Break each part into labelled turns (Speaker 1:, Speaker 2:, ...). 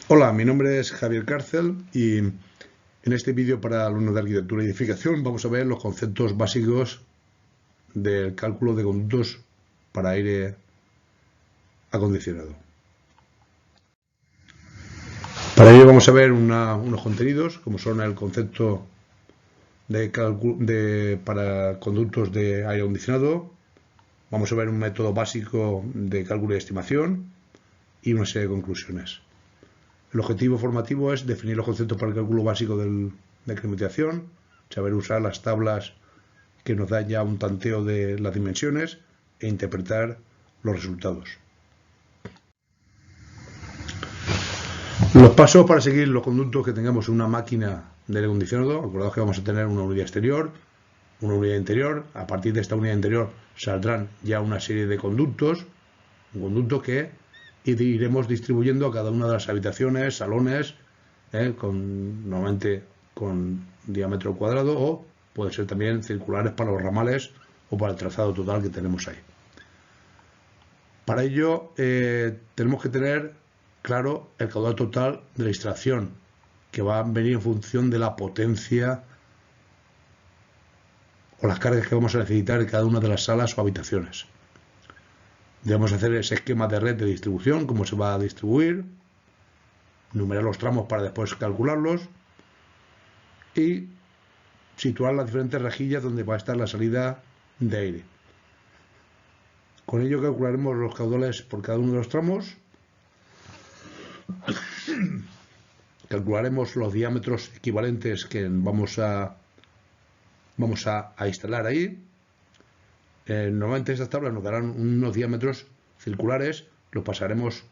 Speaker 1: Hola, mi nombre es Javier Cárcel y en este vídeo para alumnos de arquitectura y edificación vamos a ver los conceptos básicos del cálculo de conductos para aire acondicionado. Para ello vamos a ver unos contenidos como son el concepto para conductos de aire acondicionado. Vamos a ver un método básico de cálculo y estimación y una serie de conclusiones. El objetivo formativo es definir los conceptos para el cálculo básico de climatización, saber usar las tablas que nos da ya un tanteo de las dimensiones e interpretar los resultados. Los pasos para seguir los conductos que tengamos en una máquina de aire acondicionado. Acordaos que vamos a tener una unidad exterior, una unidad interior. A partir de esta unidad interior saldrán ya una serie de conductos, un conducto que iremos distribuyendo a cada una de las habitaciones, salones, normalmente con diámetro cuadrado, o puede ser también circulares para los ramales o para el trazado total que tenemos ahí. Para ello tenemos que tener claro el caudal total de la extracción, que va a venir en función de la potencia o las cargas que vamos a necesitar en cada una de las salas o habitaciones. Debemos hacer ese esquema de red de distribución, cómo se va a distribuir, numerar los tramos para después calcularlos y situar las diferentes rejillas donde va a estar la salida de aire. Con ello calcularemos los caudales por cada uno de los tramos, calcularemos los diámetros equivalentes que vamos a instalar ahí. Normalmente estas tablas nos darán unos diámetros circulares, los pasaremos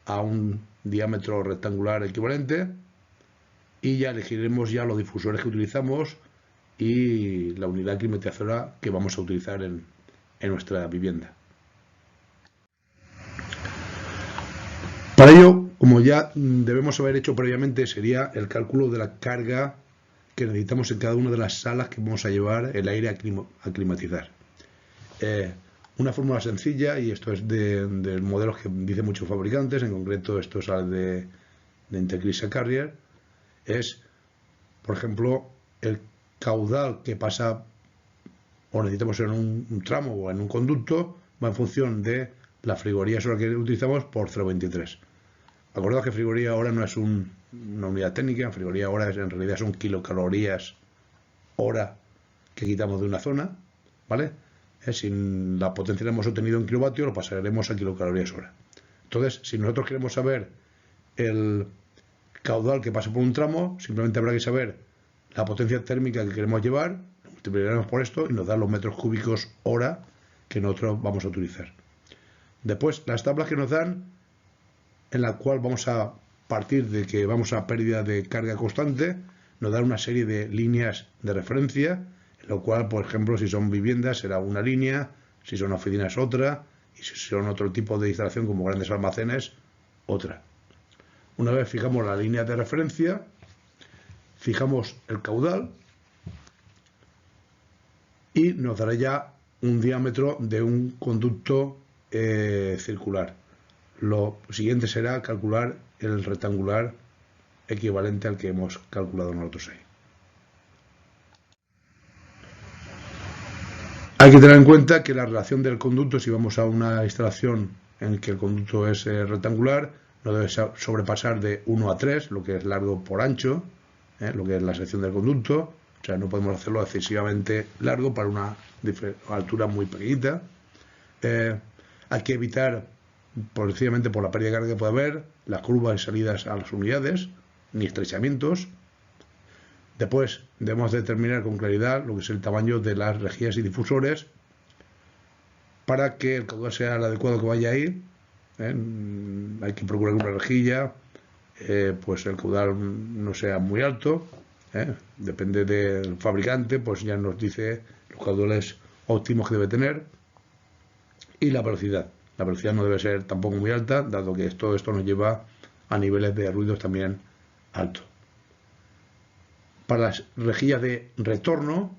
Speaker 1: a un diámetro rectangular equivalente y ya elegiremos ya los difusores que utilizamos y la unidad climatizadora que vamos a utilizar en nuestra vivienda. Para ello, como ya debemos haber hecho previamente, sería el cálculo de la carga que necesitamos en cada una de las salas que vamos a llevar el aire a climatizar. Una fórmula sencilla, y esto es de modelos que dicen muchos fabricantes, en concreto esto sale de Intercrisa Carrier, es, por ejemplo, el caudal que pasa o necesitamos en un tramo o en un conducto va en función de la frigoría solar que utilizamos por 0,23. Acordaos que frigoría hora no es una unidad técnica, frigoría hora en realidad son kilocalorías hora que quitamos de una zona, ¿vale? Si la potencia la hemos obtenido en kilovatios, lo pasaremos a kilocalorías hora. Entonces, si nosotros queremos saber el caudal que pasa por un tramo, simplemente habrá que saber la potencia térmica que queremos llevar, multiplicaremos por esto y nos da los metros cúbicos hora que nosotros vamos a utilizar. Después, las tablas que nos dan, en la cual vamos a partir de que vamos a pérdida de carga constante, nos dan una serie de líneas de referencia, en lo cual, por ejemplo, si son viviendas será una línea, si son oficinas otra, y si son otro tipo de instalación como grandes almacenes, otra. Una vez fijamos la línea de referencia, fijamos el caudal y nos dará ya un diámetro de un conducto circular. Lo siguiente será calcular el rectangular equivalente al que hemos calculado nosotros ahí. Hay que tener en cuenta que la relación del conducto, si vamos a una instalación en que el conducto es rectangular, no debe sobrepasar de 1 a 3, lo que es largo por ancho, lo que es la sección del conducto. O sea, no podemos hacerlo excesivamente largo para una altura muy pequeñita. Hay que evitar, precisamente por la pérdida de carga que puede haber, las curvas y salidas a las unidades, ni estrechamientos. Después debemos determinar con claridad lo que es el tamaño de las rejillas y difusores para que el caudal sea el adecuado que vaya ahí. Hay que procurar una rejilla, pues el caudal no sea muy alto. Depende del fabricante, pues ya nos dice los caudales óptimos que debe tener. Y la velocidad. La velocidad no debe ser tampoco muy alta, dado que todo esto nos lleva a niveles de ruidos también altos. Para las rejillas de retorno,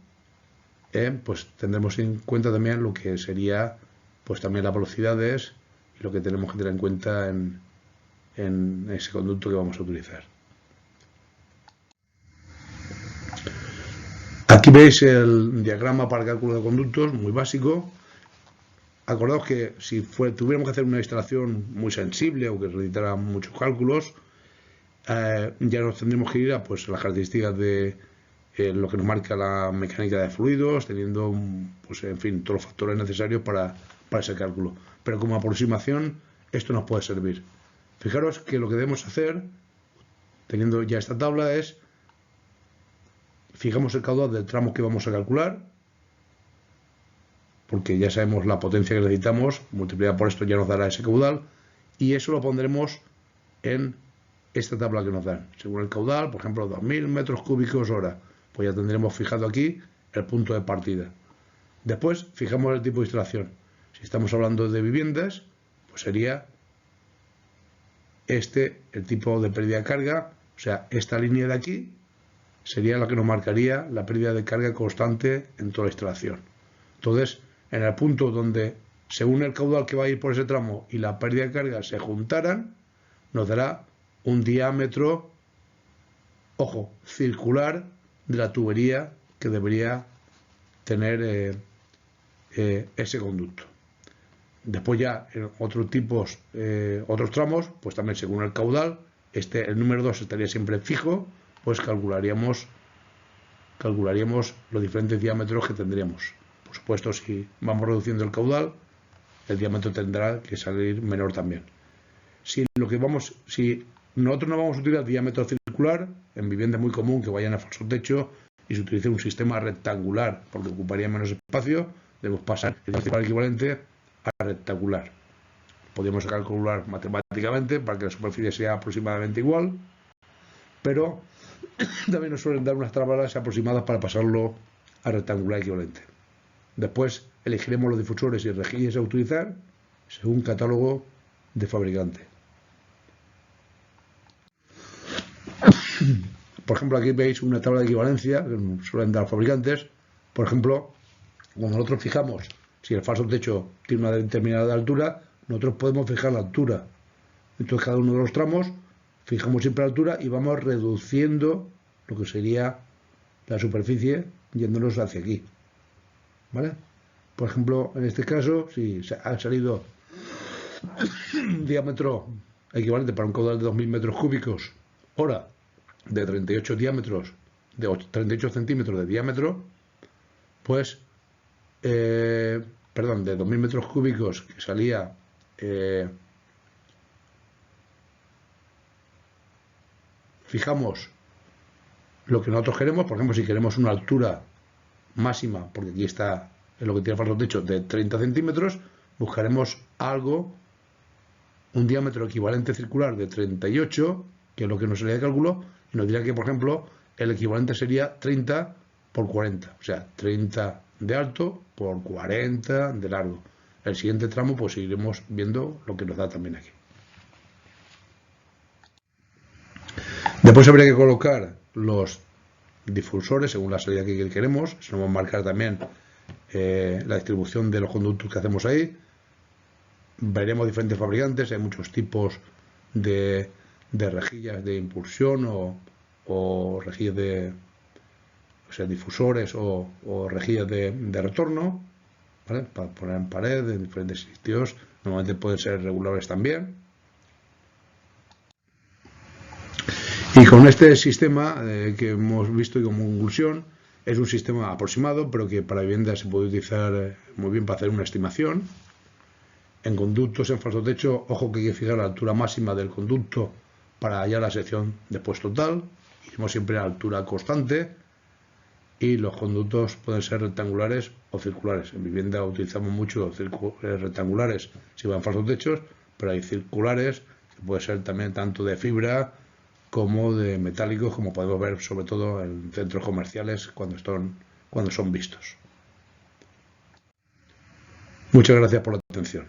Speaker 1: pues tendremos en cuenta también lo que sería pues también las velocidades y lo que tenemos que tener en cuenta en en ese conducto que vamos a utilizar. Aquí veis el diagrama para el cálculo de conductos, muy básico. Acordaos que si tuviéramos que hacer una instalación muy sensible o que necesitara muchos cálculos, ya nos tendríamos que ir a pues, las características de lo que nos marca la mecánica de fluidos, teniendo, pues, en fin, todos los factores necesarios para ese cálculo. Pero como aproximación, esto nos puede servir. Fijaros que lo que debemos hacer, teniendo ya esta tabla, es fijamos el caudal del tramo que vamos a calcular, porque ya sabemos la potencia que necesitamos, multiplicada por esto ya nos dará ese caudal, y eso lo pondremos en esta tabla que nos dan. Según el caudal, por ejemplo, 2000 metros cúbicos hora, pues ya tendremos fijado aquí el punto de partida. Después fijamos el tipo de instalación. Si estamos hablando de viviendas, pues sería el tipo de pérdida de carga, o sea, esta línea de aquí sería la que nos marcaría la pérdida de carga constante en toda la instalación. Entonces, en el punto donde, según el caudal que va a ir por ese tramo y la pérdida de carga se juntaran, nos dará un diámetro, ojo, circular de la tubería que debería tener ese conducto. Después ya en otros tipos, otros tramos, pues también según el caudal, el número 2 estaría siempre fijo, pues calcularíamos los diferentes diámetros que tendríamos. Por supuesto, si vamos reduciendo el caudal, el diámetro tendrá que salir menor también. Si nosotros no vamos a utilizar diámetro circular, en vivienda es muy común que vayan a falso techo y se utilice un sistema rectangular, porque ocuparía menos espacio, debemos pasar el circular equivalente a rectangular. Podríamos calcular matemáticamente para que la superficie sea aproximadamente igual, pero también nos suelen dar unas tablas aproximadas para pasarlo a rectangular equivalente. Después elegiremos los difusores y rejillas a utilizar según catálogo de fabricante. Por ejemplo, aquí veis una tabla de equivalencia que nos suelen dar fabricantes. Por ejemplo, cuando nosotros fijamos si el falso techo tiene una determinada altura, nosotros podemos fijar la altura. Entonces, cada uno de los tramos fijamos siempre la altura y vamos reduciendo lo que sería la superficie yéndonos hacia aquí. ¿Vale? Por ejemplo, en este caso, si ha salido un diámetro equivalente para un caudal de 2000 metros cúbicos hora de 38 diámetros, de 38 centímetros de diámetro, pues, de 2000 metros cúbicos que salía fijamos lo que nosotros queremos. Por ejemplo, si queremos una altura máxima, porque aquí está en lo que tiene falso techo, de 30 centímetros, buscaremos un diámetro equivalente circular de 38, que es lo que nos salía de cálculo, y nos dirá que, por ejemplo, el equivalente sería 30 por 40, o sea, 30 de alto por 40 de largo. El siguiente tramo, pues iremos viendo lo que nos da también aquí. Después habría que colocar los difusores según la salida que queremos. Se nos va a marcar también la distribución de los conductos que hacemos ahí. Veremos diferentes fabricantes, hay muchos tipos de rejillas de impulsión o rejillas difusores o rejillas de retorno, ¿vale? Para poner en pared en diferentes sitios. Normalmente pueden ser regulables también. Y con este sistema que hemos visto y como conclusión, es un sistema aproximado, pero que para vivienda se puede utilizar muy bien para hacer una estimación. En conductos en falso techo, ojo que hay que fijar la altura máxima del conducto para hallar la sección después total. Iremos siempre a altura constante. Y los conductos pueden ser rectangulares o circulares. En vivienda utilizamos mucho rectangulares si van falsos techos, pero hay circulares que pueden ser también tanto de fibra como de metálicos, como podemos ver sobre todo en centros comerciales cuando son vistos. Muchas gracias por la atención.